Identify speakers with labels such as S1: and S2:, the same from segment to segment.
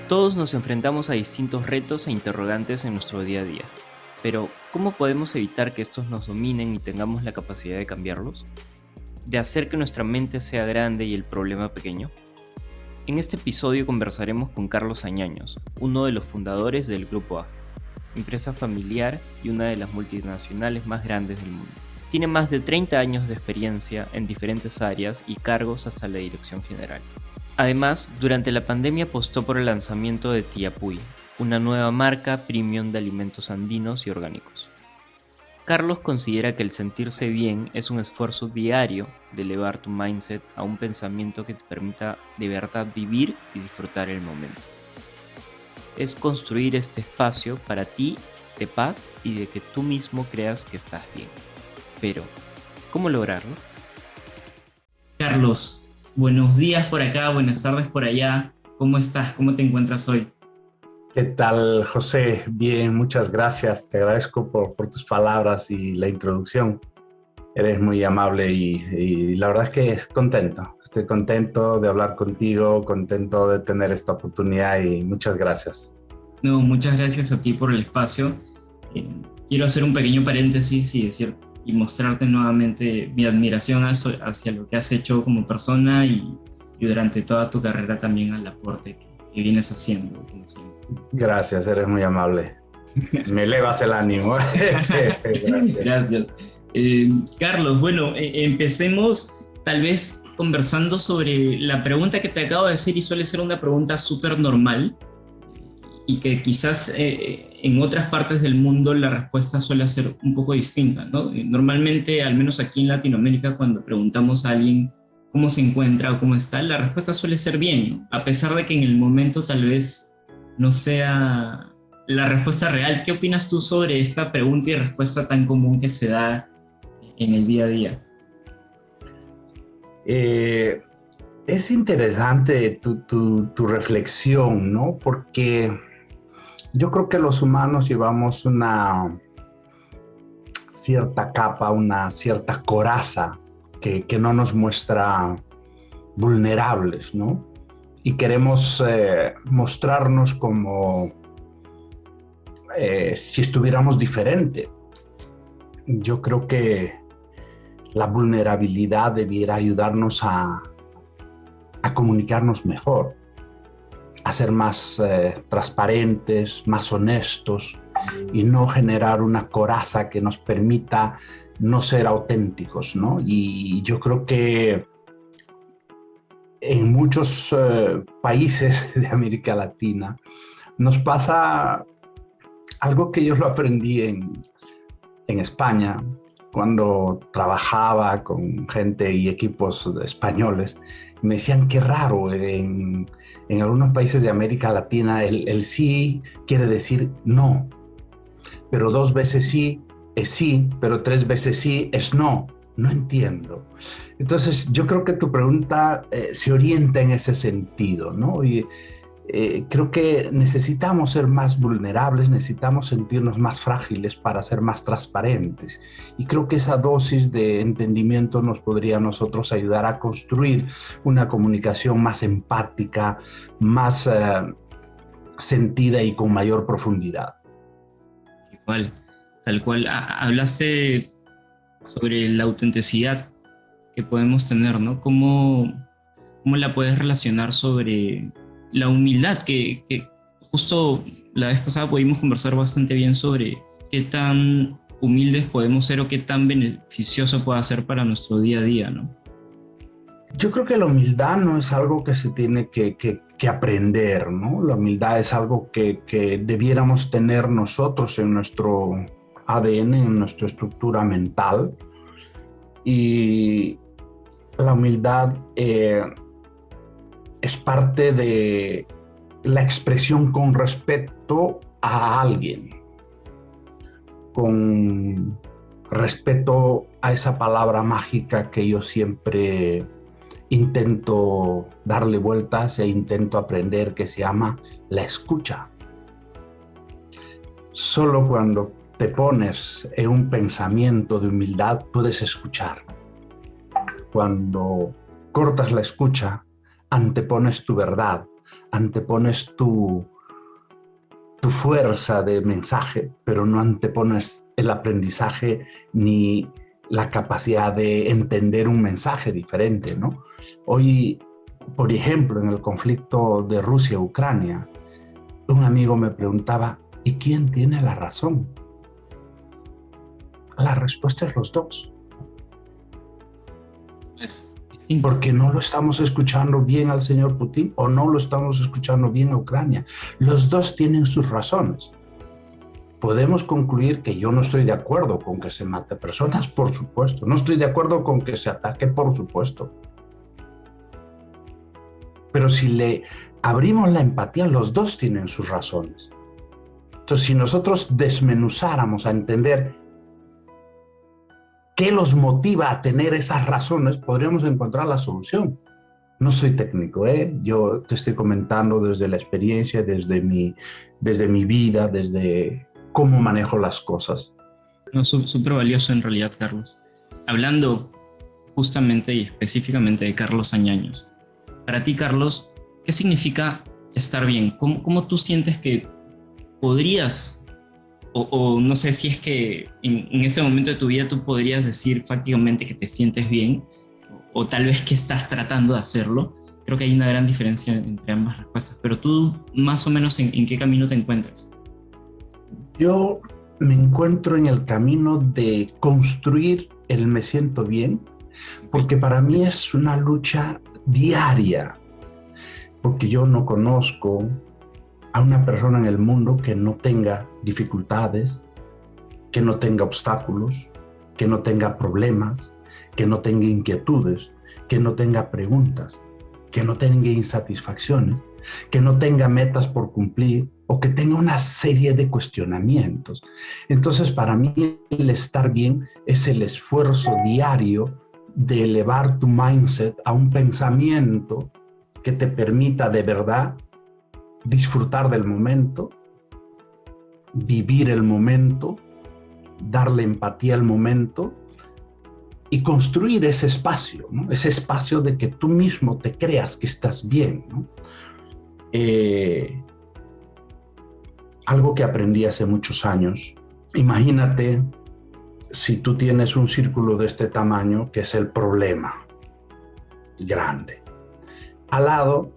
S1: Todos nos enfrentamos a distintos retos e interrogantes en nuestro día a día. Pero, ¿cómo podemos evitar que estos nos dominen y tengamos la capacidad de cambiarlos? ¿De hacer que nuestra mente sea grande y el problema pequeño? En este episodio conversaremos con Carlos Añaños, uno de los fundadores del Grupo A, empresa familiar y una de las multinacionales más grandes del mundo. Tiene más de 30 años de experiencia en diferentes áreas y cargos hasta la dirección general. Además, durante la pandemia apostó por el lanzamiento de Tiapuy, una nueva marca premium de alimentos andinos y orgánicos. Carlos considera que el sentirse bien es un esfuerzo diario de elevar tu mindset a un pensamiento que te permita de verdad vivir y disfrutar el momento. Es construir este espacio para ti de paz y de que tú mismo creas que estás bien. Pero, ¿cómo lograrlo? Carlos, buenos días por acá, buenas tardes por allá. ¿Cómo estás? ¿Cómo te encuentras hoy?
S2: ¿Qué tal, José? Bien, muchas gracias. Te agradezco por tus palabras y la introducción. Eres muy amable y la verdad es que contento. Estoy contento de hablar contigo, contento de tener esta oportunidad y muchas gracias.
S1: No, muchas gracias a ti por el espacio. Quiero hacer un pequeño paréntesis y mostrarte nuevamente mi admiración hacia lo que has hecho como persona y durante toda tu carrera también al aporte que vienes haciendo, como siempre.
S2: Gracias, eres muy amable. Me elevas el ánimo. Gracias.
S1: Gracias. Carlos, bueno, empecemos tal vez conversando sobre la pregunta que te acabo de decir y suele ser una pregunta súper normal y que quizás en otras partes del mundo la respuesta suele ser un poco distinta, ¿no? Normalmente, al menos aquí en Latinoamérica, cuando preguntamos a alguien cómo se encuentra o cómo está, la respuesta suele ser bien, ¿no? A pesar de que en el momento tal vez no sea la respuesta real. ¿Qué opinas tú sobre esta pregunta y respuesta tan común que se da en el día a día?
S2: Es interesante tu reflexión, ¿no? Porque yo creo que los humanos llevamos una cierta capa, una cierta coraza que no nos muestra vulnerables, ¿no? Y queremos mostrarnos como si estuviéramos diferente. Yo creo que la vulnerabilidad debiera ayudarnos a comunicarnos mejor, a ser más transparentes, más honestos y no generar una coraza que nos permita no ser auténticos, ¿no? Y yo creo que en muchos países de América Latina nos pasa algo que yo lo aprendí en España cuando trabajaba con gente y equipos españoles. Me decían qué raro, en algunos países de América Latina el sí quiere decir no, pero 2 veces sí es sí, pero 3 veces sí es no. No entiendo. Entonces, yo creo que tu pregunta se orienta en ese sentido, ¿no? Y creo que necesitamos ser más vulnerables, necesitamos sentirnos más frágiles para ser más transparentes. Y creo que esa dosis de entendimiento nos podría a nosotros ayudar a construir una comunicación más empática, más sentida y con mayor profundidad.
S1: Tal cual. Hablaste sobre la autenticidad que podemos tener, ¿no? ¿Cómo la puedes relacionar sobre la humildad que justo la vez pasada pudimos conversar bastante bien sobre qué tan humildes podemos ser o qué tan beneficioso puede ser para nuestro día a día, ¿no?
S2: Yo creo que la humildad no es algo que se tiene que aprender, ¿no? La humildad es algo que debiéramos tener nosotros en nuestro ADN, en nuestra estructura mental. Y la humildad es parte de la expresión con respecto a alguien, con respeto a esa palabra mágica que yo siempre intento darle vueltas e intento aprender, que se llama la escucha. Solo cuando te pones en un pensamiento de humildad puedes escuchar. Cuando cortas la escucha, antepones tu verdad antepones tu fuerza de mensaje, pero no antepones el aprendizaje ni la capacidad de entender un mensaje diferente, ¿no? Hoy, por ejemplo, en el conflicto de Rusia-Ucrania, un amigo me preguntaba, ¿y quién tiene la razón? La respuesta es los dos. Porque no lo estamos escuchando bien al señor Putin o no lo estamos escuchando bien a Ucrania. Los dos tienen sus razones. Podemos concluir que yo no estoy de acuerdo con que se mate personas, por supuesto. No estoy de acuerdo con que se ataque, por supuesto. Pero si le abrimos la empatía, los dos tienen sus razones. Entonces, si nosotros desmenuzáramos a entender qué los motiva a tener esas razones, podríamos encontrar la solución. No soy técnico, yo te estoy comentando desde la experiencia, desde mi vida, desde cómo manejo las cosas.
S3: No, súper valioso en realidad, Carlos. Hablando justamente y específicamente de Carlos Añaños. Para ti, Carlos, ¿qué significa estar bien? ¿Cómo tú sientes que podrías, o no sé si es que en este momento de tu vida tú podrías decir prácticamente que te sientes bien, o tal vez que estás tratando de hacerlo? Creo que hay una gran diferencia entre ambas respuestas, pero tú más o menos ¿en qué camino te encuentras?
S2: Yo me encuentro en el camino de construir el me siento bien, porque para mí es una lucha diaria, porque yo no conozco a una persona en el mundo que no tenga dificultades, que no tenga obstáculos, que no tenga problemas, que no tenga inquietudes, que no tenga preguntas, que no tenga insatisfacciones, que no tenga metas por cumplir o que tenga una serie de cuestionamientos. Entonces, para mí, el estar bien es el esfuerzo diario de elevar tu mindset a un pensamiento que te permita de verdad disfrutar del momento, vivir el momento, darle empatía al momento y construir ese espacio, ¿no? Ese espacio de que tú mismo te creas que estás bien, ¿no? Algo que aprendí hace muchos años, imagínate si tú tienes un círculo de este tamaño, que es el problema grande. Al lado,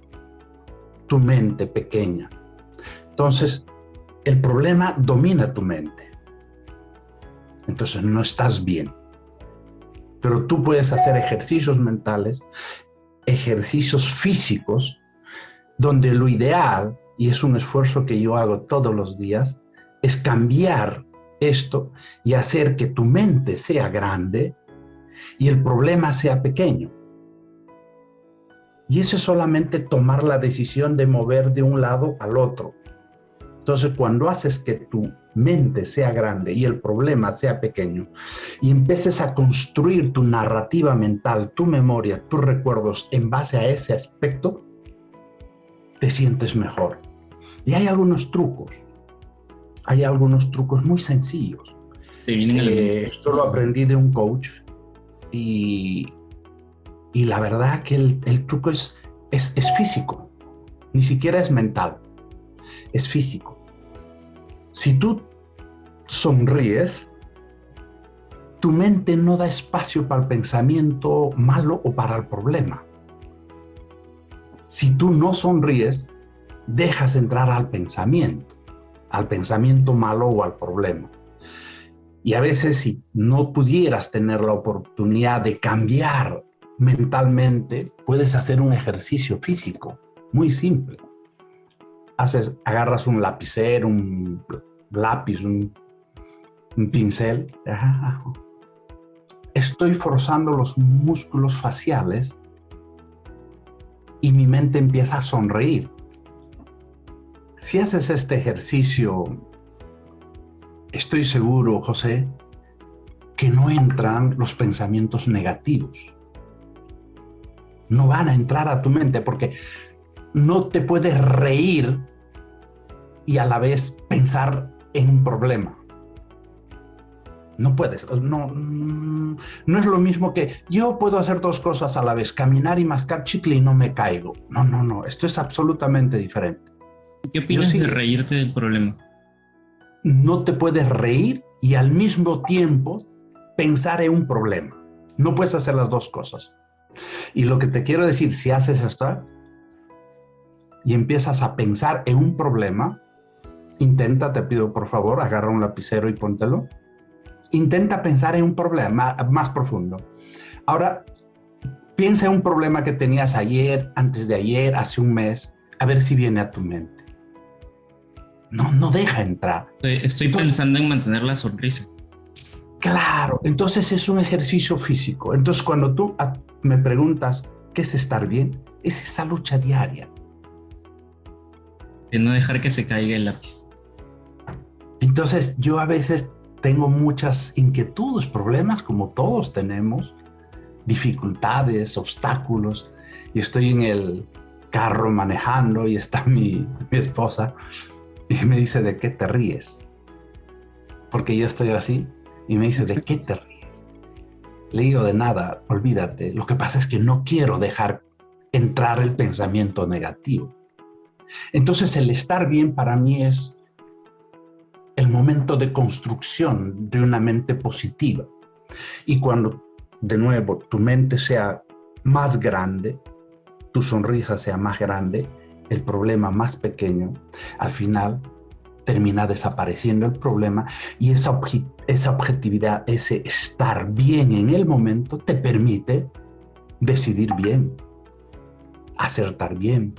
S2: tu mente pequeña. Entonces, el problema domina tu mente. Entonces, no estás bien. Pero tú puedes hacer ejercicios mentales, ejercicios físicos, donde lo ideal, y es un esfuerzo que yo hago todos los días, es cambiar esto y hacer que tu mente sea grande y el problema sea pequeño. Y eso es solamente tomar la decisión de mover de un lado al otro. Entonces, cuando haces que tu mente sea grande y el problema sea pequeño y empieces a construir tu narrativa mental, tu memoria, tus recuerdos en base a ese aspecto, te sientes mejor. Y hay algunos trucos muy sencillos. Esto lo aprendí de un coach y la verdad que el truco es físico, ni siquiera es mental, es físico. Si tú sonríes, tu mente no da espacio para el pensamiento malo o para el problema. Si tú no sonríes, dejas entrar al pensamiento malo o al problema. Y a veces, si no pudieras tener la oportunidad de cambiar mentalmente, puedes hacer un ejercicio físico muy simple. Agarras un lapicero, un lápiz, un pincel. Estoy forzando los músculos faciales y mi mente empieza a sonreír. Si haces este ejercicio, estoy seguro, José, que no entran los pensamientos negativos. No van a entrar a tu mente porque no te puedes reír y a la vez pensar en un problema. No puedes, no es lo mismo que yo puedo hacer dos cosas a la vez, caminar y mascar chicle y no me caigo. No, esto es absolutamente diferente.
S3: ¿Qué opinas de reírte del problema?
S2: No te puedes reír y al mismo tiempo pensar en un problema. No puedes hacer las dos cosas. Y lo que te quiero decir, si haces esto y empiezas a pensar en un problema, intenta, te pido por favor, agarra un lapicero y póntelo. Intenta pensar en un problema más profundo. Ahora, piensa en un problema que tenías ayer, antes de ayer, hace un mes, a ver si viene a tu mente. No deja entrar.
S3: Estoy pensando en mantener la sonrisa.
S2: Claro, entonces es un ejercicio físico. Entonces cuando tú me preguntas qué es estar bien, es esa lucha diaria.
S3: De no dejar que se caiga el lápiz.
S2: Entonces yo a veces tengo muchas inquietudes, problemas, como todos tenemos, dificultades, obstáculos, y estoy en el carro manejando y está mi esposa y me dice, ¿de qué te ríes? Porque yo estoy así y me dice, ¿de qué te ríes? Le digo, de nada, olvídate. Lo que pasa es que no quiero dejar entrar el pensamiento negativo. Entonces el estar bien para mí es el momento de construcción de una mente positiva. Y cuando, de nuevo, tu mente sea más grande, tu sonrisa sea más grande, el problema más pequeño, al final termina desapareciendo el problema y esa objetividad, ese estar bien en el momento te permite decidir bien, acertar bien,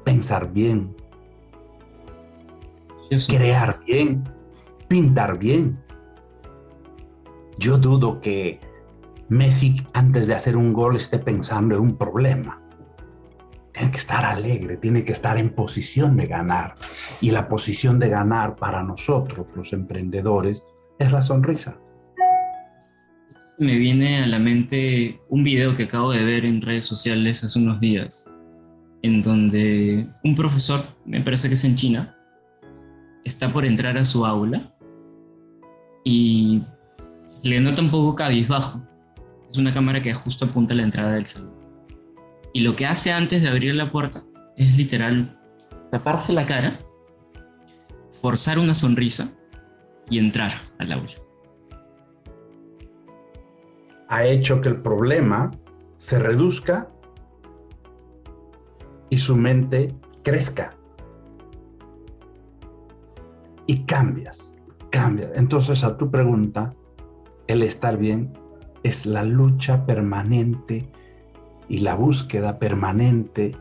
S2: pensar bien, crear bien, pintar bien. Yo dudo que Messi antes de hacer un gol esté pensando en un problema. Tiene que estar alegre, tiene que estar en posición de ganar. Y la posición de ganar para nosotros, los emprendedores, es la sonrisa.
S3: Me viene a la mente un video que acabo de ver en redes sociales hace unos días, en donde un profesor, me parece que es en China, está por entrar a su aula y se le nota un poco cabizbajo. Es una cámara que justo apunta a la entrada del salón. Y lo que hace antes de abrir la puerta es literal taparse la cara, forzar una sonrisa y entrar al aula.
S2: Ha hecho que el problema se reduzca y su mente crezca. Y cambia. Entonces, a tu pregunta, el estar bien es la lucha permanente y la búsqueda permanente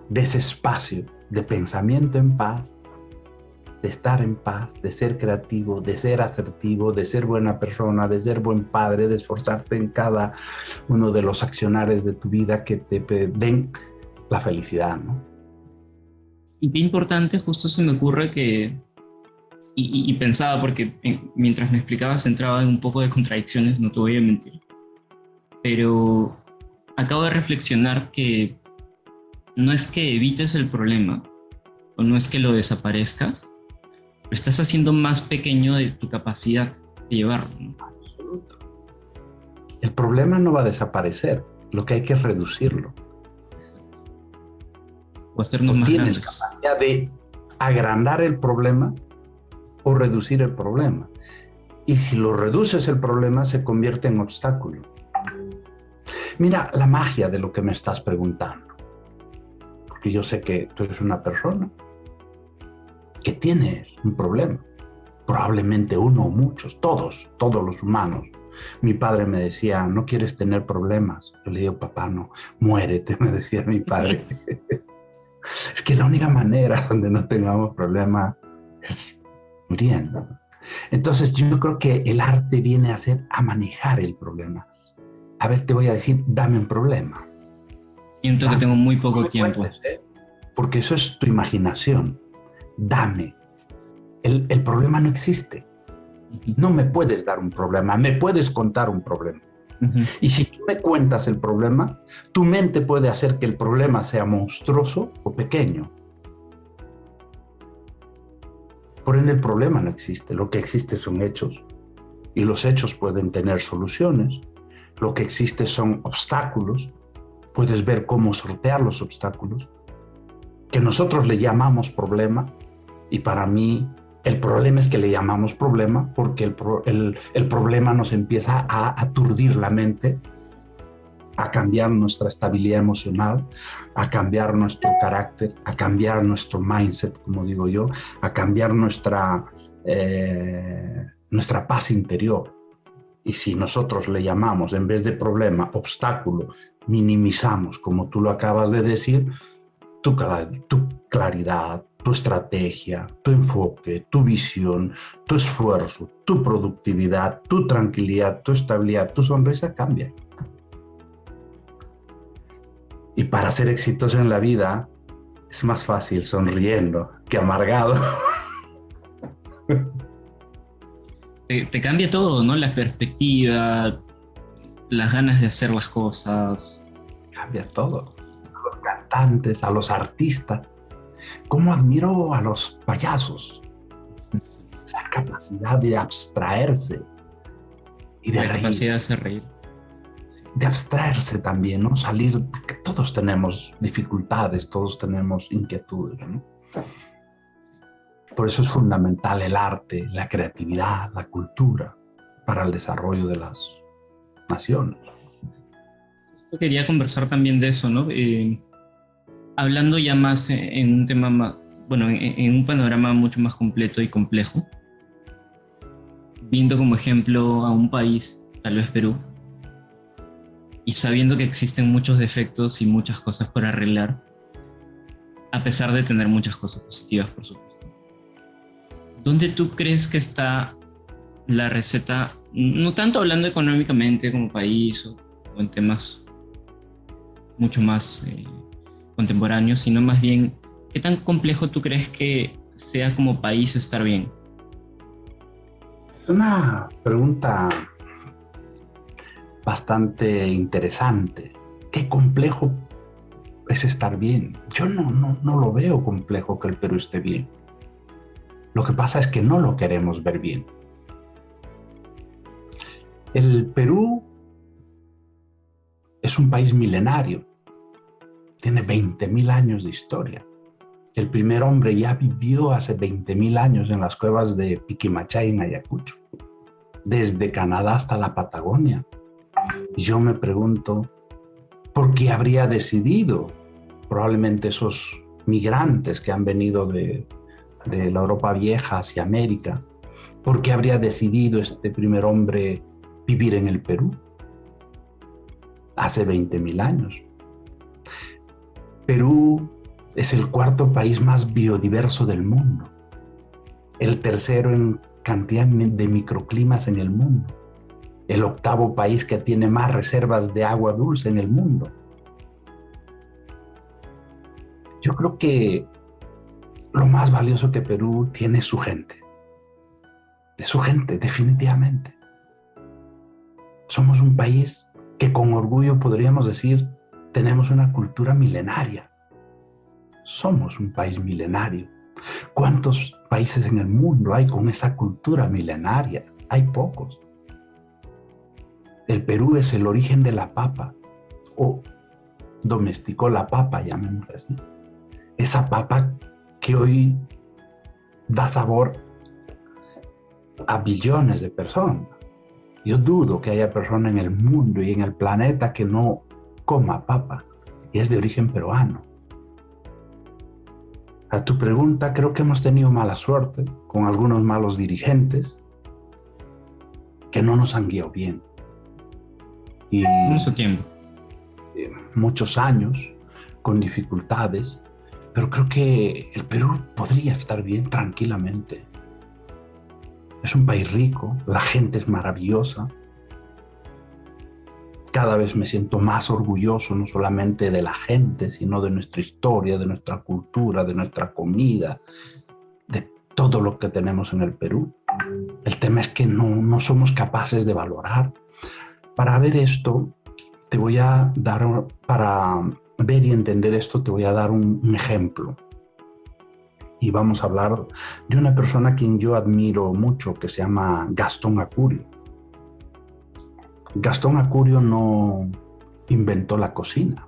S2: de ese espacio de pensamiento en paz, de estar en paz, de ser creativo, de ser asertivo, de ser buena persona, de ser buen padre, de esforzarte en cada uno de los accionares de tu vida que te den la felicidad, ¿no?
S3: Y qué importante, justo se me ocurre que, y pensaba, porque mientras me explicabas entraba en un poco de contradicciones, no te voy a mentir, pero acabo de reflexionar que no es que evites el problema, o no es que lo desaparezcas, lo estás haciendo más pequeño de tu capacidad de llevarlo, ¿no?
S2: Absoluto. El problema no va a desaparecer, lo que hay que es reducirlo.
S3: O hacernos más
S2: tienes
S3: grandes.
S2: Capacidad de agrandar el problema o reducir el problema. Y si lo reduces el problema, se convierte en obstáculo. Mira la magia de lo que me estás preguntando. Porque yo sé que tú eres una persona que tiene un problema. Probablemente uno o muchos, todos los humanos. Mi padre me decía, ¿no quieres tener problemas? Yo le digo, papá, no, muérete, me decía mi padre. Es que la única manera donde no tengamos problemas es muriendo. Entonces yo creo que el arte viene a manejar el problema. A ver, te voy a decir, dame un problema.
S3: Siento que tengo muy poco tiempo.
S2: Cuentes, porque eso es tu imaginación. Dame. El problema no existe. No me puedes dar un problema, me puedes contar un problema. Y si tú me cuentas el problema, tu mente puede hacer que el problema sea monstruoso o pequeño. Por ende, el problema no existe, lo que existe son hechos. y los hechos pueden tener soluciones. Lo que existe son obstáculos. Puedes ver cómo sortear los obstáculos, que nosotros le llamamos problema, y para mí el problema es que le llamamos problema porque el problema nos empieza a aturdir la mente, a cambiar nuestra estabilidad emocional, a cambiar nuestro carácter, a cambiar nuestro mindset, como digo yo, a cambiar nuestra paz interior. Y si nosotros le llamamos, en vez de problema, obstáculo, minimizamos, como tú lo acabas de decir, tu claridad, tu estrategia, tu enfoque, tu visión, tu esfuerzo, tu productividad, tu tranquilidad, tu estabilidad, tu sonrisa cambia. Y para ser exitoso en la vida es más fácil sonriendo que amargado.
S3: Te cambia todo, ¿no? La perspectiva, las ganas de hacer las cosas.
S2: Cambia todo. A los cantantes, a los artistas. ¿Cómo admiro a los payasos? Esa capacidad de abstraerse y de
S3: La
S2: reír.
S3: capacidad de hacer reír.
S2: De abstraerse también, ¿no? Salir, que todos tenemos dificultades, todos tenemos inquietudes, ¿no? Por eso es fundamental el arte, la creatividad, la cultura para el desarrollo de las naciones.
S3: Yo quería conversar también de eso, ¿no? Hablando ya más en un tema más, bueno, en un panorama mucho más completo y complejo, viendo como ejemplo a un país, tal vez Perú, y sabiendo que existen muchos defectos y muchas cosas por arreglar, a pesar de tener muchas cosas positivas, por supuesto. ¿Dónde tú crees que está la receta, no tanto hablando económicamente como país o en temas mucho más contemporáneos, sino más bien, ¿qué tan complejo tú crees que sea como país estar bien?
S2: Es una pregunta bastante interesante. ¿Qué complejo es estar bien? Yo no lo veo complejo que el Perú esté bien. Lo que pasa es que no lo queremos ver bien. El Perú es un país milenario. Tiene 20.000 años de historia. El primer hombre ya vivió hace 20.000 años en las cuevas de Piquimachay en Ayacucho, desde Canadá hasta la Patagonia. Y yo me pregunto, ¿por qué habría decidido probablemente esos migrantes que han venido de la Europa vieja hacia América? ¿Por qué habría decidido este primer hombre vivir en el Perú hace 20.000 años? Perú es el cuarto país más biodiverso del mundo, el tercero en cantidad de microclimas en el mundo, el octavo país que tiene más reservas de agua dulce en el mundo. Yo creo que lo más valioso que Perú tiene es su gente. Es su gente, definitivamente. Somos un país que con orgullo podríamos decir tenemos una cultura milenaria. Somos un país milenario. ¿Cuántos países en el mundo hay con esa cultura milenaria? Hay pocos. El Perú es el origen de la papa, o domesticó la papa, llamémosla así. Esa papa que hoy da sabor a billones de personas. Yo dudo que haya persona en el mundo y en el planeta que no coma papa, y es de origen peruano. A tu pregunta, creo que hemos tenido mala suerte con algunos malos dirigentes que no nos han guiado bien. Y
S3: Mucho tiempo.
S2: Muchos años con dificultades, pero creo que el Perú podría estar bien tranquilamente. Es un país rico, la gente es maravillosa. Cada vez me siento más orgulloso, no solamente de la gente, sino de nuestra historia, de nuestra cultura, de nuestra comida, de todo lo que tenemos en el Perú. El tema es que no somos capaces de valorar. Para ver esto, te voy a dar, para ver y entender esto, te voy a dar un ejemplo. Y vamos a hablar de una persona a quien yo admiro mucho, que se llama Gastón Acurio. Gastón Acurio no inventó la cocina.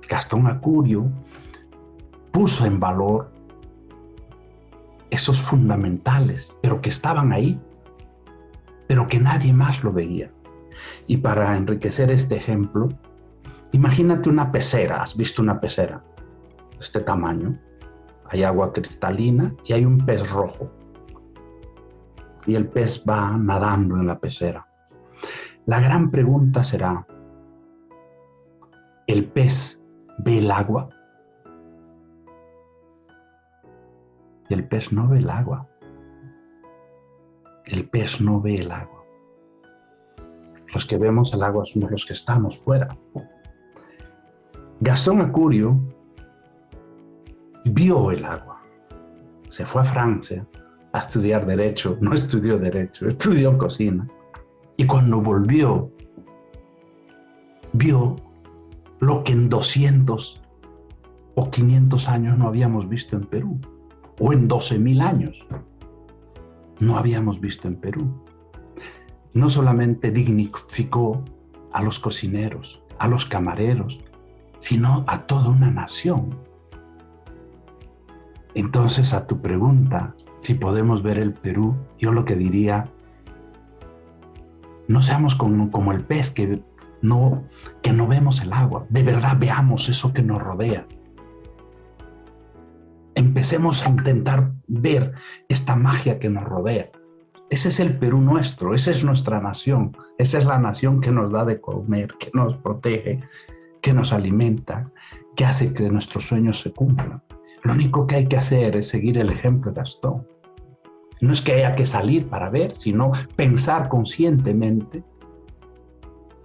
S2: Gastón Acurio puso en valor esos fundamentales, pero que estaban ahí, pero que nadie más lo veía. Y para enriquecer este ejemplo, imagínate una pecera. ¿Has visto una pecera? Este tamaño. Hay agua cristalina y hay un pez rojo. Y el pez va nadando en la pecera. La gran pregunta será, ¿el pez ve el agua? Y el pez no ve el agua. El pez no ve el agua. Los que vemos el agua somos los que estamos fuera. Gastón Acurio vio el agua. Se fue a Francia a estudiar Derecho. No estudió Derecho, estudió cocina. Y cuando volvió, vio lo que en 200 o 500 años no habíamos visto en Perú. O en 12.000 años no habíamos visto en Perú. No solamente dignificó a los cocineros, a los camareros, sino a toda una nación. Entonces, a tu pregunta, si podemos ver el Perú, yo lo que diría, no seamos como el pez que no vemos el agua. De verdad veamos eso que nos rodea. Empecemos a intentar ver esta magia que nos rodea. Ese es el Perú nuestro, esa es nuestra nación, esa es la nación que nos da de comer, que nos protege, que nos alimenta, que hace que nuestros sueños se cumplan. Lo único que hay que hacer es seguir el ejemplo de Gastón. No es que haya que salir para ver, sino pensar conscientemente.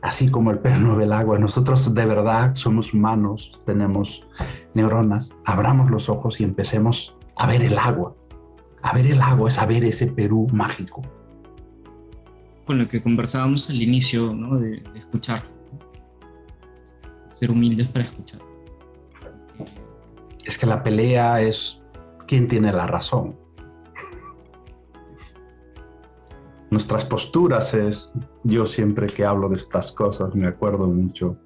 S2: Así como el pez no ve el agua, nosotros de verdad somos humanos, tenemos neuronas. Abramos los ojos y empecemos a ver el agua. A ver el agua es a ver ese Perú mágico.
S3: Con lo que conversábamos al inicio, ¿no? de escuchar. Ser humildes para escuchar.
S2: Es que la pelea es quién tiene la razón. Nuestras posturas es, yo siempre que hablo de estas cosas me acuerdo mucho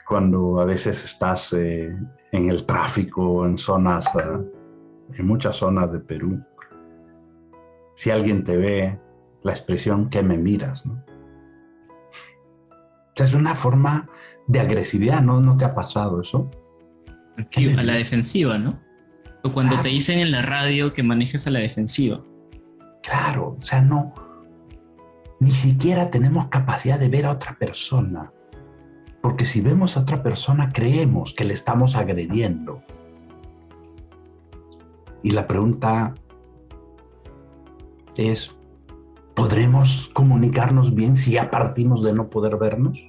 S2: cuando a veces estás en el tráfico, en muchas zonas de Perú. Si alguien te ve, la expresión ¿qué me miras?, ¿no? O sea, es una forma de agresividad, ¿no te ha pasado eso?
S3: Sí, a la defensiva, ¿no? O cuando te dicen en la radio que manejes a la defensiva.
S2: Claro, o sea, no, ni siquiera tenemos capacidad de ver a otra persona, porque si vemos a otra persona creemos que le estamos agrediendo. Y la pregunta es, ¿podremos comunicarnos bien si ya partimos de no poder vernos?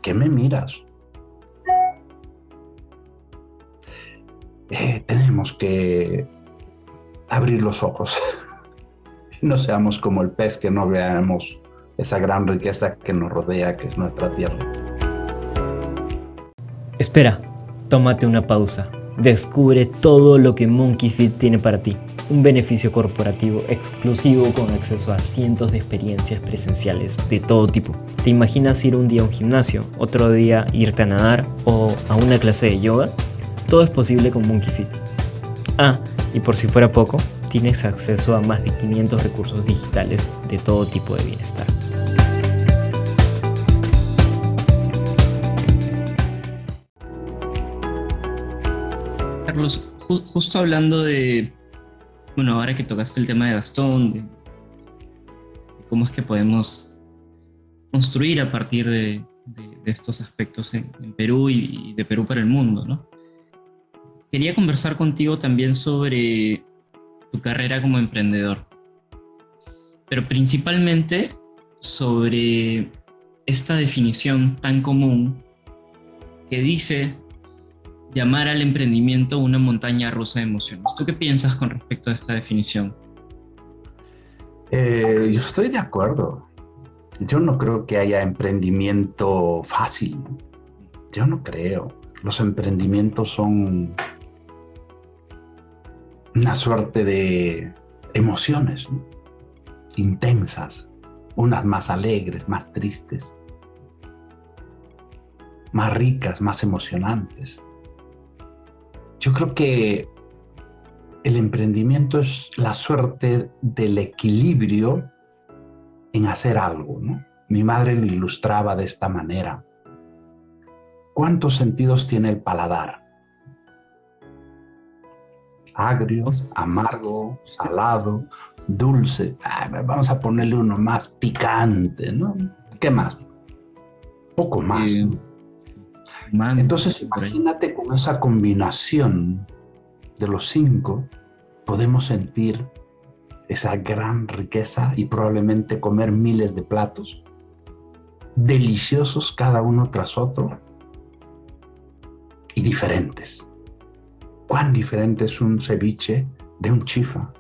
S2: ¿Qué me miras? Tenemos que abrir los ojos. No seamos como el pez, que no veamos esa gran riqueza que nos rodea, que es nuestra tierra.
S1: Espera, tómate una pausa. Descubre todo lo que Monkey Fit tiene para ti. Un beneficio corporativo exclusivo con acceso a cientos de experiencias presenciales de todo tipo. ¿Te imaginas ir un día a un gimnasio, otro día irte a nadar o a una clase de yoga? Todo es posible con Monkey Fit. Ah, y por si fuera poco, tienes acceso a más de 500 recursos digitales de todo tipo de bienestar.
S3: Carlos, justo hablando de, bueno, ahora que tocaste el tema de Gastón, de cómo es que podemos construir a partir de estos aspectos en Perú y de Perú para el mundo, ¿no? Quería conversar contigo también sobre tu carrera como emprendedor, pero principalmente sobre esta definición tan común que dice llamar al emprendimiento una montaña rusa de emociones. ¿Tú qué piensas con respecto a esta definición?
S2: Yo estoy de acuerdo. Yo no creo que haya emprendimiento fácil. Yo no creo. Los emprendimientos son una suerte de emociones, ¿no? intensas, unas más alegres, más tristes, más ricas, más emocionantes. Yo creo que el emprendimiento es la suerte del equilibrio en hacer algo, ¿no? Mi madre lo ilustraba de esta manera. ¿Cuántos sentidos tiene el paladar? Agrio, amargo, salado, dulce. Vamos a ponerle uno más picante, ¿no? ¿Qué más? Poco más, ¿no? Entonces, imagínate con esa combinación de los 5, podemos sentir esa gran riqueza y probablemente comer miles de platos, deliciosos cada uno tras otro y diferentes. ¿Cuán diferente es un ceviche de un chifa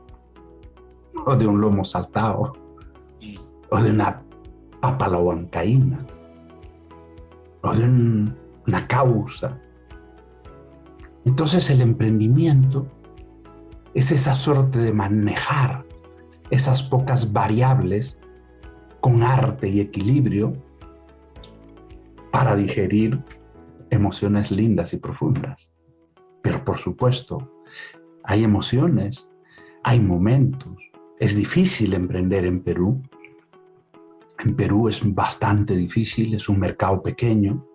S2: o de un lomo saltado o de una papa a la huancaína o de una causa? Entonces el emprendimiento es esa suerte de manejar esas pocas variables con arte y equilibrio para digerir emociones lindas y profundas. Pero por supuesto, hay emociones, hay momentos. Es difícil emprender en Perú. En Perú es bastante difícil, es un mercado pequeño,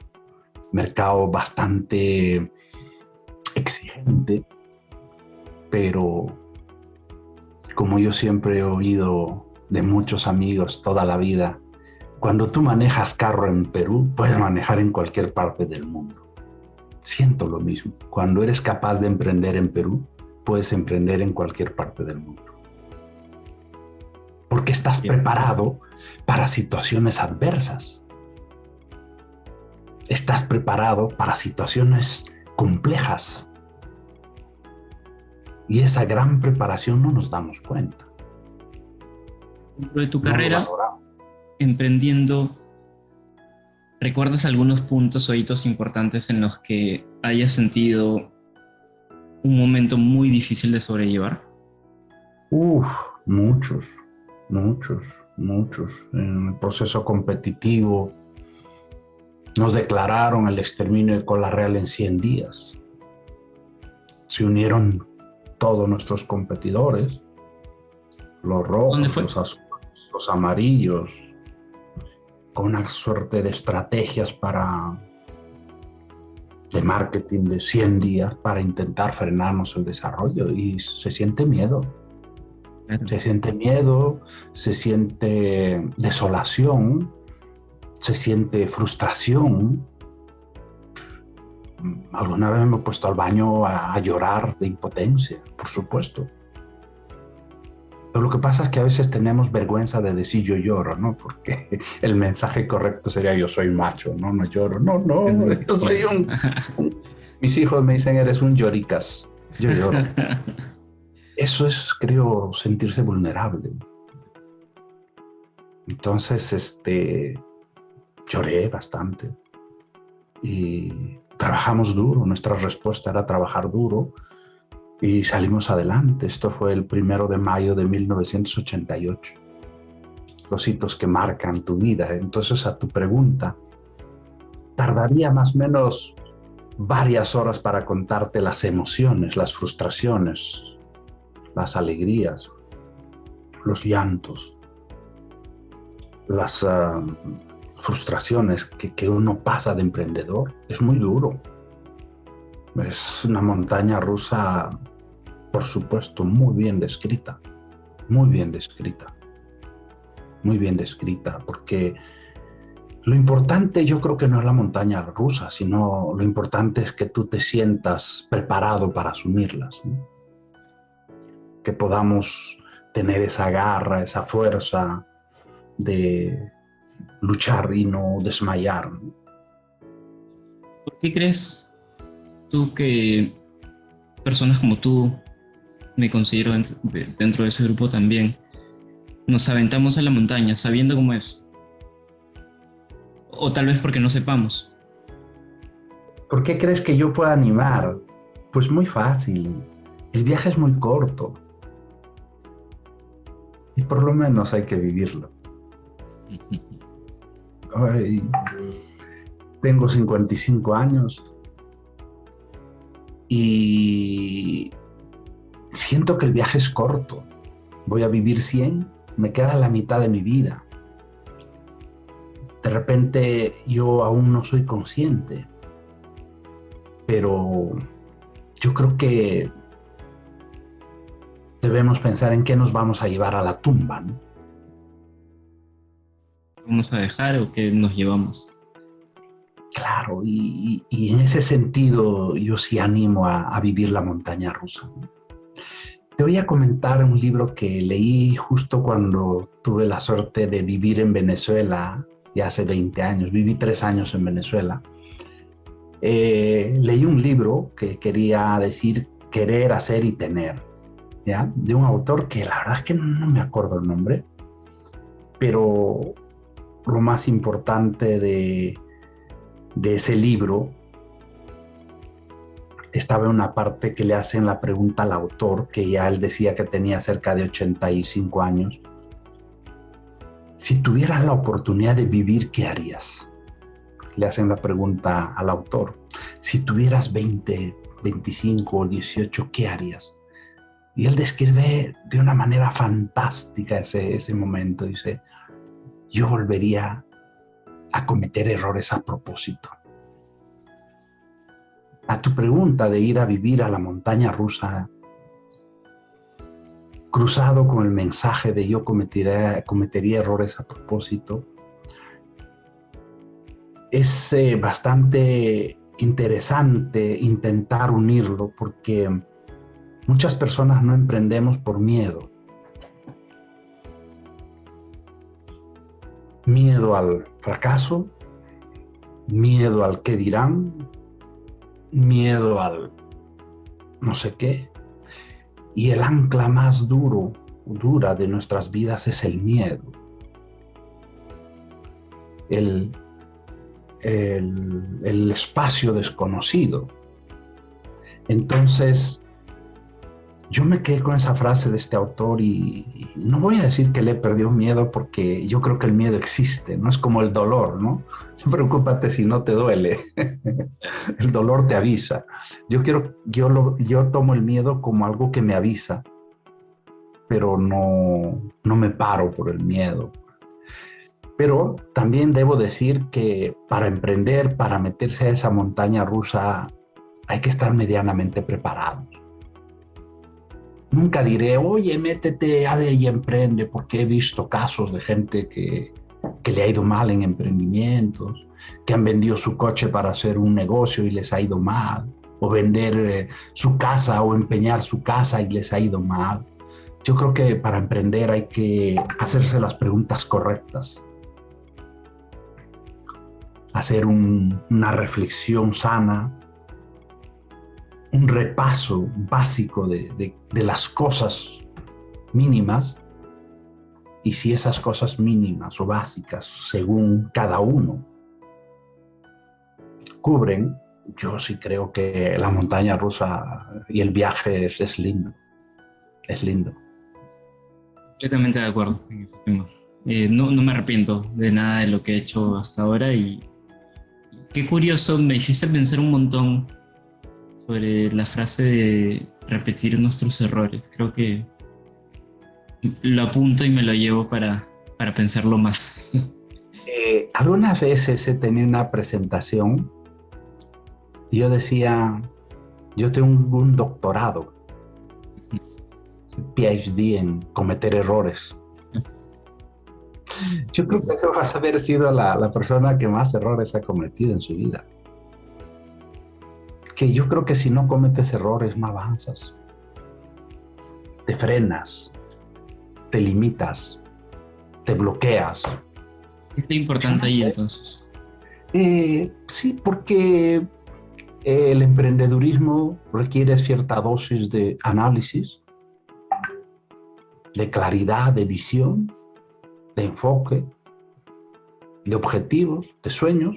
S2: mercado bastante exigente, pero como yo siempre he oído de muchos amigos toda la vida, cuando tú manejas carro en Perú, puedes manejar en cualquier parte del mundo. Siento lo mismo. Cuando eres capaz de emprender en Perú, puedes emprender en cualquier parte del mundo. Porque estás preparado para situaciones adversas. Estás preparado para situaciones complejas. Y esa gran preparación no nos damos cuenta.
S3: Dentro de tu carrera, emprendiendo, ¿recuerdas algunos puntos o hitos importantes en los que hayas sentido un momento muy difícil de sobrellevar?
S2: Muchos. En el proceso competitivo nos declararon el exterminio de cola real en 100 días. Se unieron todos nuestros competidores, los rojos, los azules, los amarillos, con una suerte de estrategias de marketing de 100 días para intentar frenarnos el desarrollo, y se siente miedo. Se siente miedo, se siente desolación, se siente frustración. Alguna vez me he puesto al baño a llorar de impotencia, por supuesto. Pero lo que pasa es que a veces tenemos vergüenza de decir yo lloro, ¿no? Porque el mensaje correcto sería yo soy macho, no lloro. No, yo soy Mis hijos me dicen eres un lloricas, yo lloro. Eso es, creo, sentirse vulnerable. Entonces, lloré bastante y trabajamos duro. Nuestra respuesta era trabajar duro y salimos adelante. Esto fue el 1 de mayo de 1988. Los hitos que marcan tu vida. Entonces, a tu pregunta, tardaría más o menos varias horas para contarte las emociones, las frustraciones, las alegrías, los llantos, las frustraciones que uno pasa de emprendedor. Es muy duro. Es una montaña rusa, por supuesto, muy bien descrita, porque lo importante yo creo que no es la montaña rusa, sino lo importante es que tú te sientas preparado para asumirlas, ¿no? Que podamos tener esa garra, esa fuerza de luchar y no desmayar.
S3: ¿Por qué crees tú que personas como tú, me considero dentro de ese grupo también, nos aventamos a la montaña sabiendo cómo es? O tal vez porque no sepamos.
S2: ¿Por qué crees que yo pueda animar? Pues muy fácil. El viaje es muy corto. por lo menos hay que vivirlo. Ay, tengo 55 años y siento que el viaje es corto. Voy a vivir 100, me queda la mitad de mi vida. De repente yo aún no soy consciente, pero yo creo que debemos pensar en qué nos vamos a llevar a la tumba, ¿no?
S3: ¿Vamos a dejar o qué nos llevamos?
S2: Claro, y en ese sentido yo sí animo a vivir la montaña rusa, ¿no? Te voy a comentar un libro que leí justo cuando tuve la suerte de vivir en Venezuela, ya hace 20 años, viví 3 años en Venezuela. Leí un libro que quería decir querer, hacer y tener, ¿ya? De un autor que la verdad es que no me acuerdo el nombre, pero lo más importante de ese libro estaba en una parte que le hacen la pregunta al autor, que ya él decía que tenía cerca de 85 años. Si tuvieras la oportunidad de vivir, ¿qué harías? Le hacen la pregunta al autor. Si tuvieras 20, 25 o 18, ¿qué harías? Y él describe de una manera fantástica ese momento. Dice, yo volvería a cometer errores a propósito. A tu pregunta de ir a vivir a la montaña rusa, cruzado con el mensaje de yo cometería errores a propósito, es bastante interesante intentar unirlo porque muchas personas no emprendemos por miedo. Miedo al fracaso, miedo al qué dirán, miedo al no sé qué. Y el ancla más dura de nuestras vidas es el miedo. El espacio desconocido. Entonces, yo me quedé con esa frase de este autor y no voy a decir que le perdió miedo porque yo creo que el miedo existe, no es como el dolor, ¿no? No preocúpate si no te duele, el dolor te avisa. Yo tomo el miedo como algo que me avisa, pero no me paro por el miedo. Pero también debo decir que para emprender, para meterse a esa montaña rusa, hay que estar medianamente preparado. Nunca diré, oye, métete y emprende, porque he visto casos de gente que le ha ido mal en emprendimientos, que han vendido su coche para hacer un negocio y les ha ido mal, o vender su casa o empeñar su casa y les ha ido mal. Yo creo que para emprender hay que hacerse las preguntas correctas, hacer una reflexión sana, un repaso básico de las cosas mínimas, y si esas cosas mínimas o básicas, según cada uno, cubren, yo sí creo que la montaña rusa y el viaje es lindo. Es lindo.
S3: Completamente de acuerdo en ese tema. No me arrepiento de nada de lo que he hecho hasta ahora y qué curioso, me hiciste pensar un montón sobre la frase de repetir nuestros errores. Creo que lo apunto y me lo llevo para pensarlo más.
S2: Algunas veces he tenido una presentación y yo decía, yo tengo un doctorado, PhD en cometer errores. Yo creo que eso vas a haber sido la persona que más errores ha cometido en su vida. Que yo creo que si no cometes errores no avanzas, te frenas, te limitas, te bloqueas.
S3: ¿Qué es importante ahí entonces?
S2: Sí, porque el emprendedurismo requiere cierta dosis de análisis, de claridad, de visión, de enfoque, de objetivos, de sueños,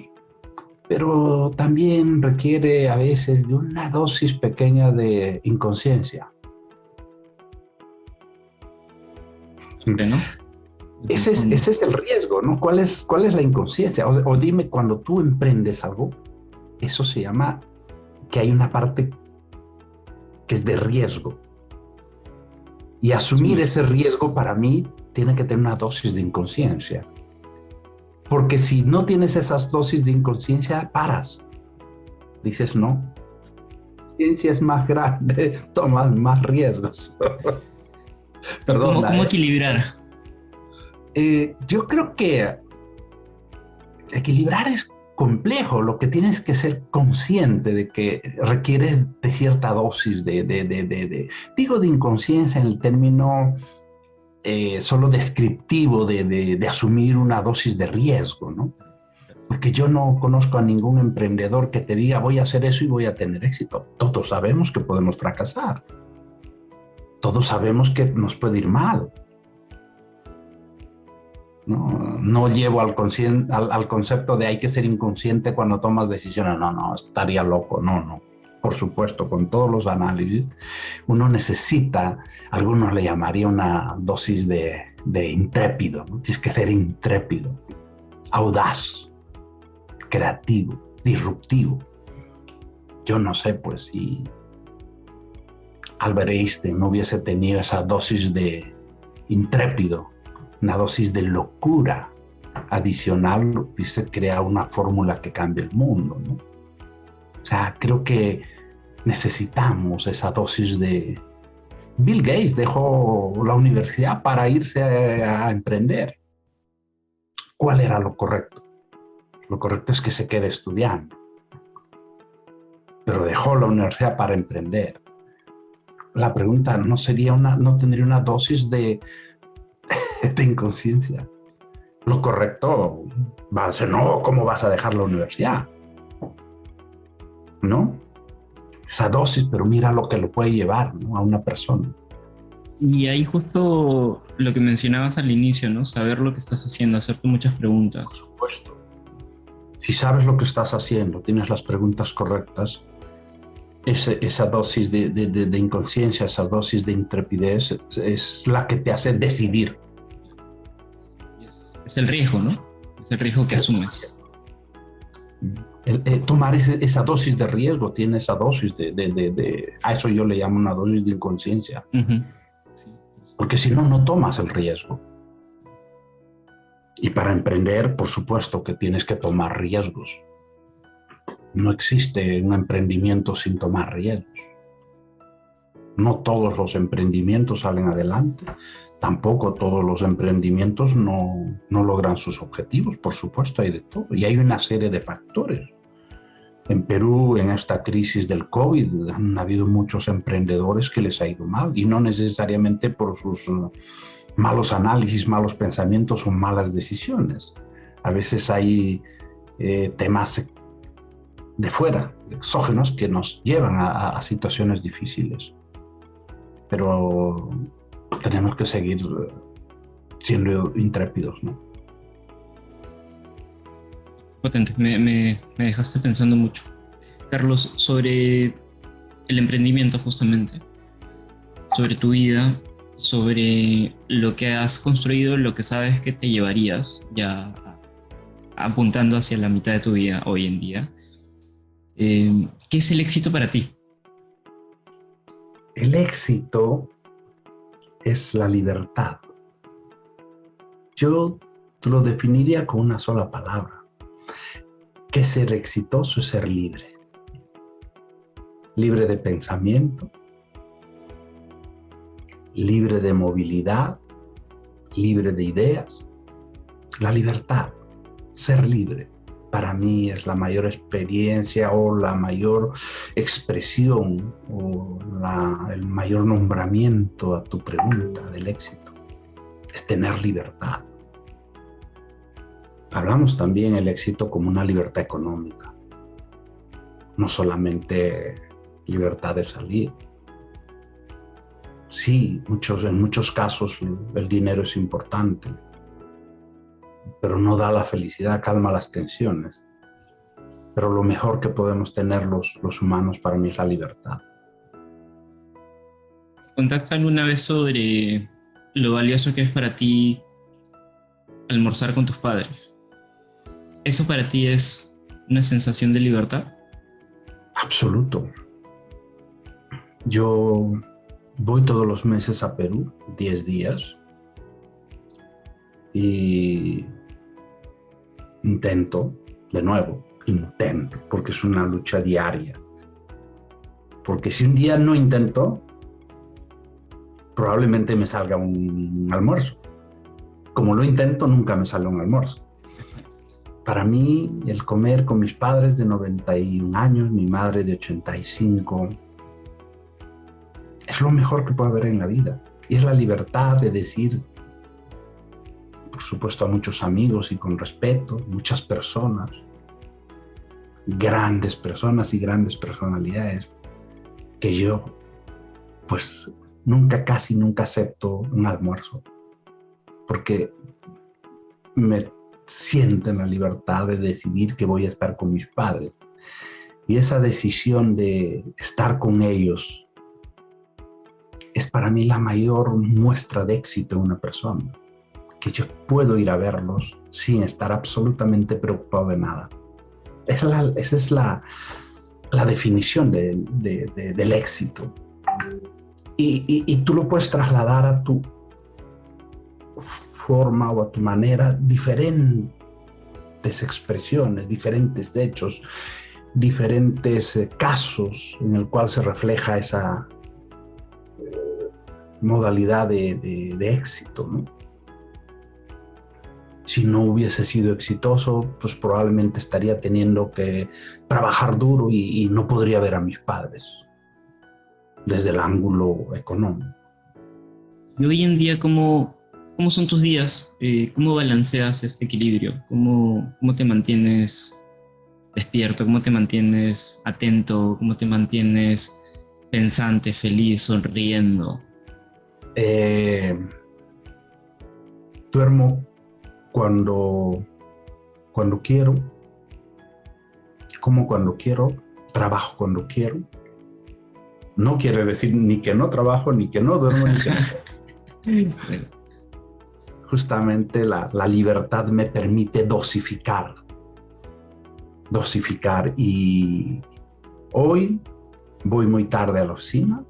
S2: pero también requiere a veces de una dosis pequeña de inconsciencia.
S3: ¿no?
S2: Ese es el riesgo, ¿no? ¿Cuál es la inconsciencia? O dime, cuando tú emprendes algo, eso se llama que hay una parte que es de riesgo. Y asumir ese riesgo para mí tiene que tener una dosis de inconsciencia. Porque si no tienes esas dosis de inconsciencia, paras. Dices, no, la ciencia es más grande, tomas más riesgos.
S3: Perdona, ¿Cómo equilibrar?
S2: Yo creo que equilibrar es complejo. Lo que tienes que ser consciente de que requiere de cierta dosis digo de inconsciencia en el término solo descriptivo de asumir una dosis de riesgo, ¿no? Porque yo no conozco a ningún emprendedor que te diga voy a hacer eso y voy a tener éxito. Todos sabemos que podemos fracasar. Todos sabemos que nos puede ir mal. No llevo al concepto de hay que ser inconsciente cuando tomas decisiones. No, estaría loco. No. Por supuesto, con todos los análisis, uno necesita, algunos le llamaría una dosis de intrépido, ¿no? Tienes que ser intrépido, audaz, creativo, disruptivo. Yo no sé, pues, si Albert Einstein no hubiese tenido esa dosis de intrépido, una dosis de locura adicional, hubiese creado una fórmula que cambie el mundo, ¿no? O sea, creo que necesitamos esa dosis de... Bill Gates dejó la universidad para irse a emprender. ¿Cuál era lo correcto? Lo correcto es que se quede estudiando. Pero dejó la universidad para emprender. La pregunta no tendría una dosis de inconsciencia. Lo correcto va a ser, no, ¿cómo vas a dejar la universidad? ¿No? Esa dosis, pero mira lo que lo puede llevar, ¿no? A una persona.
S3: Y ahí justo lo que mencionabas al inicio, ¿no? Saber lo que estás haciendo, hacerte muchas preguntas.
S2: Por supuesto. Si sabes lo que estás haciendo, tienes las preguntas correctas, esa dosis de inconsciencia, esa dosis de intrepidez es la que te hace decidir.
S3: Es el riesgo, ¿no? Es el riesgo que asumes.
S2: Tomar esa dosis de riesgo, tiene esa dosis a eso yo le llamo una dosis de inconsciencia.
S3: Uh-huh. Sí.
S2: Porque si no tomas el riesgo. Y para emprender, por supuesto que tienes que tomar riesgos. No existe un emprendimiento sin tomar riesgos. No todos los emprendimientos salen adelante. Tampoco todos los emprendimientos no logran sus objetivos. Por supuesto, hay de todo. Y hay una serie de factores. En Perú, en esta crisis del COVID, han habido muchos emprendedores que les ha ido mal. Y no necesariamente por sus malos análisis, malos pensamientos o malas decisiones. A veces hay temas de fuera, exógenos, que nos llevan a situaciones difíciles. Pero tenemos que seguir siendo intrépidos, ¿no?
S3: Potente, me dejaste pensando mucho. Carlos, sobre el emprendimiento justamente, sobre tu vida, sobre lo que has construido, lo que sabes que te llevarías ya apuntando hacia la mitad de tu vida hoy en día. ¿Qué es el éxito para ti?
S2: El éxito es la libertad. Yo te lo definiría con una sola palabra. Que ser exitoso es ser libre. Libre de pensamiento, libre de movilidad, libre de ideas. La libertad, ser libre, para mí es la mayor experiencia o la mayor expresión o el mayor nombramiento a tu pregunta del éxito. Es tener libertad. Hablamos también del éxito como una libertad económica, no solamente libertad de salir. Sí, en muchos casos el dinero es importante, pero no da la felicidad, calma las tensiones. Pero lo mejor que podemos tener los humanos para mí es la libertad.
S3: ¿Contaste alguna vez sobre lo valioso que es para ti almorzar con tus padres. ¿Eso para ti es una sensación de libertad?
S2: Absoluto. Yo voy todos los meses a Perú, 10 días, y intento, porque es una lucha diaria. Porque si un día no intento, probablemente me salga un almuerzo. Como lo intento, nunca me sale un almuerzo. Para mí, el comer con mis padres de 91 años, mi madre de 85, es lo mejor que puede haber en la vida. Y es la libertad de decir, por supuesto, a muchos amigos y con respeto, muchas personas, grandes personas y grandes personalidades, que yo, pues, casi nunca acepto un almuerzo, porque me siento en la libertad de decidir que voy a estar con mis padres. Y esa decisión de estar con ellos es para mí la mayor muestra de éxito en una persona, que yo puedo ir a verlos sin estar absolutamente preocupado de nada. Esa es la definición del éxito. Y tú lo puedes trasladar a tu forma o a tu manera, diferentes expresiones, diferentes hechos, diferentes casos en el cual se refleja esa modalidad de éxito, ¿no? Si no hubiese sido exitoso, pues probablemente estaría teniendo que trabajar duro y no podría ver a mis padres desde el ángulo económico.
S3: Y hoy en día, ¿cómo son tus días? ¿Cómo balanceas este equilibrio? ¿Cómo te mantienes despierto? ¿Cómo te mantienes atento? ¿Cómo te mantienes pensante, feliz, sonriendo?
S2: Duermo cuando quiero, como cuando quiero, trabajo cuando quiero. No quiere decir ni que no trabajo, ni que no duermo, ni que no sé. Justamente la libertad me permite dosificar. Y hoy voy muy tarde a la oficina,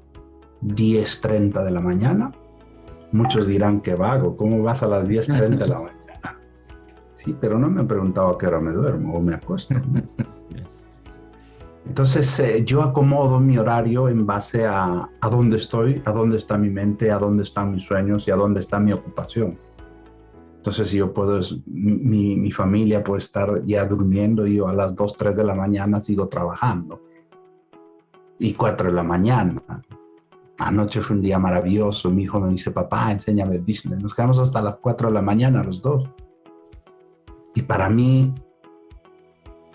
S2: 10:30 de la mañana. Muchos dirán que vago, ¿cómo vas a las 10:30 de la mañana? Sí, pero no me han preguntado a qué hora me duermo o me acuesto, ¿no? Entonces yo acomodo mi horario en base a dónde estoy, a dónde está mi mente, a dónde están mis sueños y a dónde está mi ocupación. Entonces yo puedo, mi familia puede estar ya durmiendo y yo a las 2, 3 de la mañana sigo trabajando. Y 4 de la mañana. Anoche fue un día maravilloso. Mi hijo me dice, papá, enséñame Disney. Nos quedamos hasta las 4 de la mañana los dos. Y para mí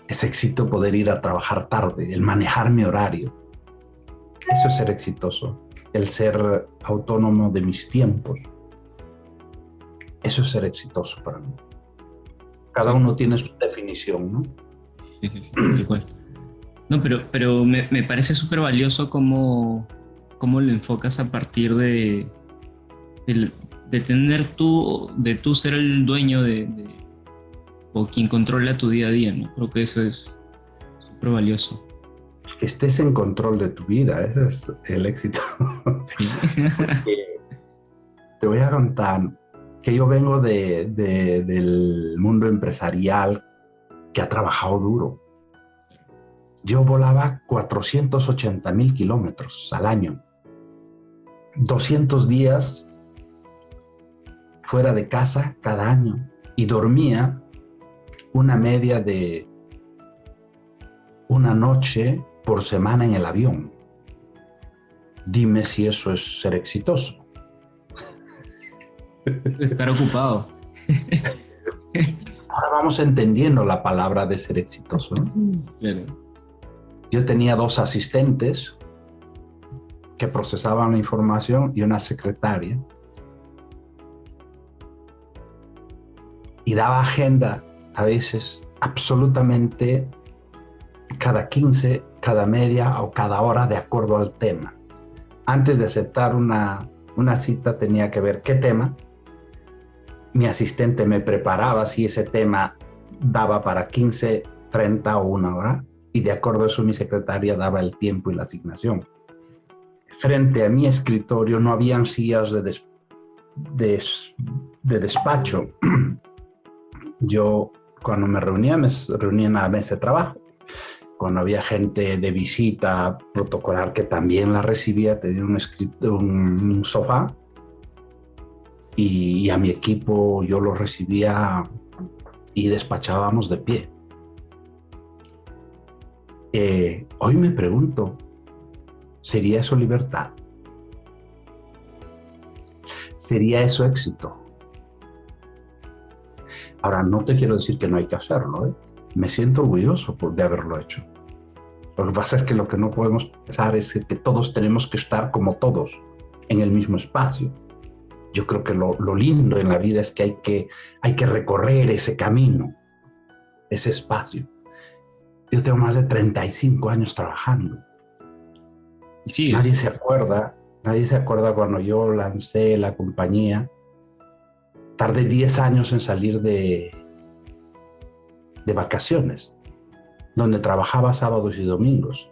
S2: es éxito poder ir a trabajar tarde, el manejar mi horario. Eso es ser exitoso, el ser autónomo de mis tiempos. Eso es ser exitoso para mí. Cada uno tiene su definición, ¿no?
S3: Sí, tal cual. No, pero me parece súper valioso cómo lo enfocas a partir de tener de tú ser el dueño o quien controla tu día a día, ¿no? Creo que eso es súper valioso.
S2: Que estés en control de tu vida, ese es el éxito.
S3: Sí.
S2: Te voy a contar que yo vengo del mundo empresarial que ha trabajado duro. Yo volaba 480,000 kilómetros al año, 200 días fuera de casa cada año y dormía una media de una noche por semana en el avión. Dime si eso es ser exitoso.
S3: Estar ocupado.
S2: Ahora vamos entendiendo la palabra de ser exitoso, ¿no?
S3: Claro.
S2: Yo tenía 2 asistentes que procesaban la información y una secretaria. Y daba agenda a veces absolutamente cada 15, cada media o cada hora de acuerdo al tema. Antes de aceptar una Una cita tenía que ver qué tema. Mi asistente me preparaba si ese tema daba para 15, 30 o 1 hora, y de acuerdo a eso mi secretaria daba el tiempo y la asignación. Frente a mi escritorio no habían sillas de despacho. Yo, cuando me reunía en la mesa de trabajo. Cuando había gente de visita protocolar, que también la recibía, tenía un sofá, y a mi equipo yo lo recibía y despachábamos de pie. Hoy me pregunto, ¿sería eso libertad? ¿Sería eso éxito? Ahora, no te quiero decir que no hay que hacerlo, ¿eh? Me siento orgulloso de haberlo hecho. Lo que pasa es que lo que no podemos pensar es que todos tenemos que estar como todos en el mismo espacio. Yo creo que lo lindo en la vida es que hay que recorrer ese camino, ese espacio. Yo tengo más de 35 años trabajando.
S3: Y sí,
S2: Nadie se acuerda cuando yo lancé la compañía. Tardé 10 años en salir de vacaciones, donde trabajaba sábados y domingos.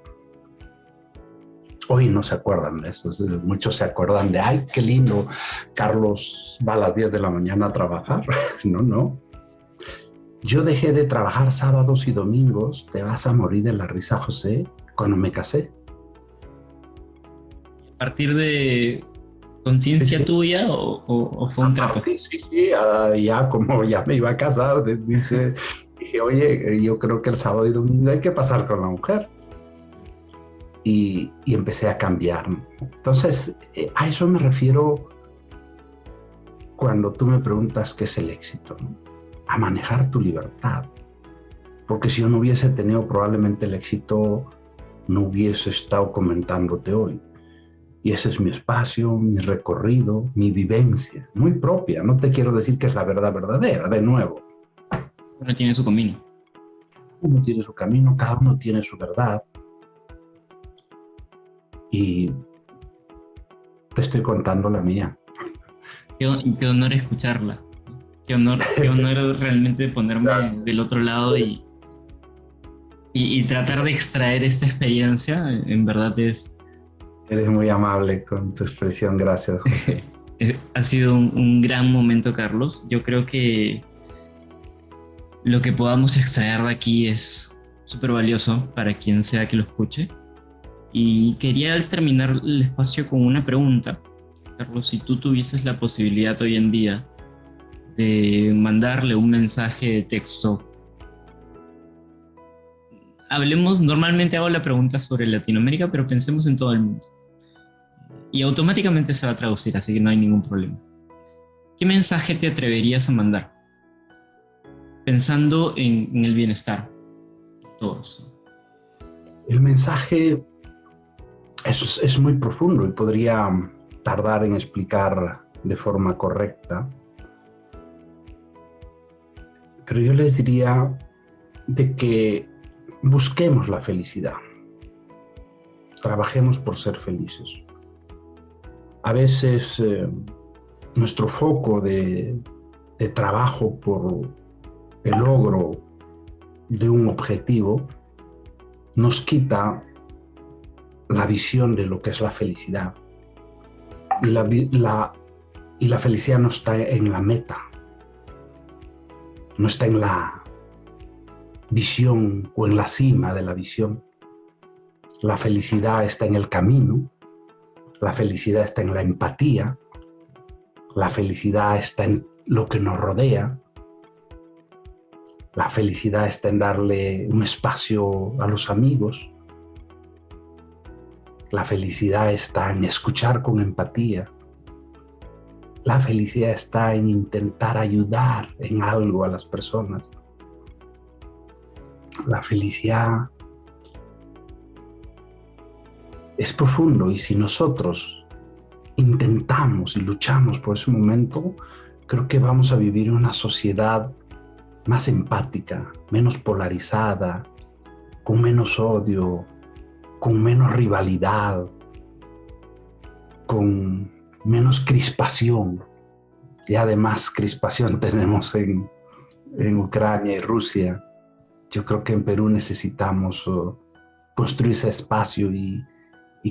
S2: Hoy no se acuerdan de eso. Muchos se acuerdan de, ay, qué lindo, Carlos va a las 10 de la mañana a trabajar. No. Yo dejé de trabajar sábados y domingos, te vas a morir de la risa, José, cuando me casé.
S3: ¿A partir de conciencia tuya o fue un trato?
S2: Sí, ya como ya me iba a casar, dije, oye, yo creo que el sábado y domingo hay que pasar con la mujer. Y empecé a cambiar. Entonces, a eso me refiero cuando tú me preguntas qué es el éxito, ¿no? A manejar tu libertad. Porque si yo no hubiese tenido probablemente el éxito, no hubiese estado comentándote hoy. Y ese es mi espacio, mi recorrido, mi vivencia, muy propia. No te quiero decir que es la verdad verdadera, de nuevo.
S3: Uno tiene su camino.
S2: Uno tiene su camino, cada uno tiene su verdad. Y te estoy contando la mía.
S3: Qué honor escucharla. Qué honor realmente ponerme del otro lado y tratar de extraer esta experiencia. En verdad es...
S2: Eres muy amable con tu expresión, gracias, José.
S3: Ha sido un gran momento, Carlos. Yo creo que lo que podamos extraer de aquí es súper valioso para quien sea que lo escuche. Y quería terminar el espacio con una pregunta. Carlos, si tú tuvieses la posibilidad hoy en día de mandarle un mensaje de texto, normalmente hago la pregunta sobre Latinoamérica, pero pensemos en todo el mundo. Y automáticamente se va a traducir, así que no hay ningún problema. ¿Qué mensaje te atreverías a mandar? Pensando en el bienestar de todos.
S2: El mensaje es muy profundo y podría tardar en explicar de forma correcta. Pero yo les diría de que busquemos la felicidad. Trabajemos por ser felices. A veces nuestro foco de trabajo por el logro de un objetivo nos quita la visión de lo que es la felicidad. Y la felicidad no está en la meta, no está en la visión o en la cima de la visión. La felicidad está en el camino, la felicidad está en la empatía, la felicidad está en lo que nos rodea, la felicidad está en darle un espacio a los amigos. La felicidad está en escuchar con empatía. La felicidad está en intentar ayudar en algo a las personas. La felicidad es profundo y si nosotros intentamos y luchamos por ese momento, creo que vamos a vivir una sociedad más empática, menos polarizada, con menos odio, con menos rivalidad, con menos crispación. Y además crispación tenemos en Ucrania y Rusia. Yo creo que en Perú necesitamos construir ese espacio y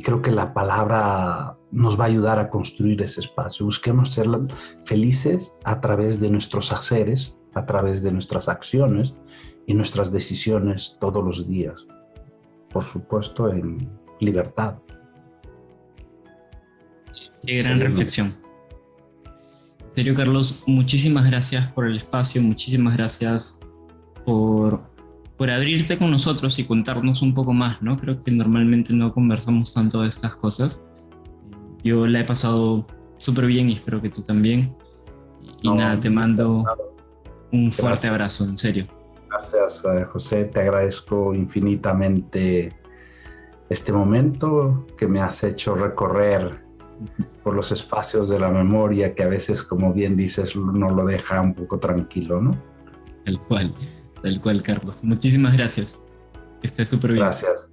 S2: creo que la palabra nos va a ayudar a construir ese espacio. Busquemos ser felices a través de nuestros haceres, a través de nuestras acciones y nuestras decisiones todos los días. Por supuesto, en libertad.
S3: Qué gran reflexión. En serio, Carlos, muchísimas gracias por el espacio, muchísimas gracias por abrirte con nosotros y contarnos un poco más, ¿no? Creo que normalmente no conversamos tanto de estas cosas. Yo la he pasado súper bien y espero que tú también. Y nada, te mando un fuerte abrazo, en serio.
S2: Gracias, José. Te agradezco infinitamente este momento que me has hecho recorrer por los espacios de la memoria que a veces, como bien dices, no lo deja un poco tranquilo, ¿no?
S3: Tal cual, Carlos. Muchísimas gracias. Que estés súper bien.
S2: Gracias.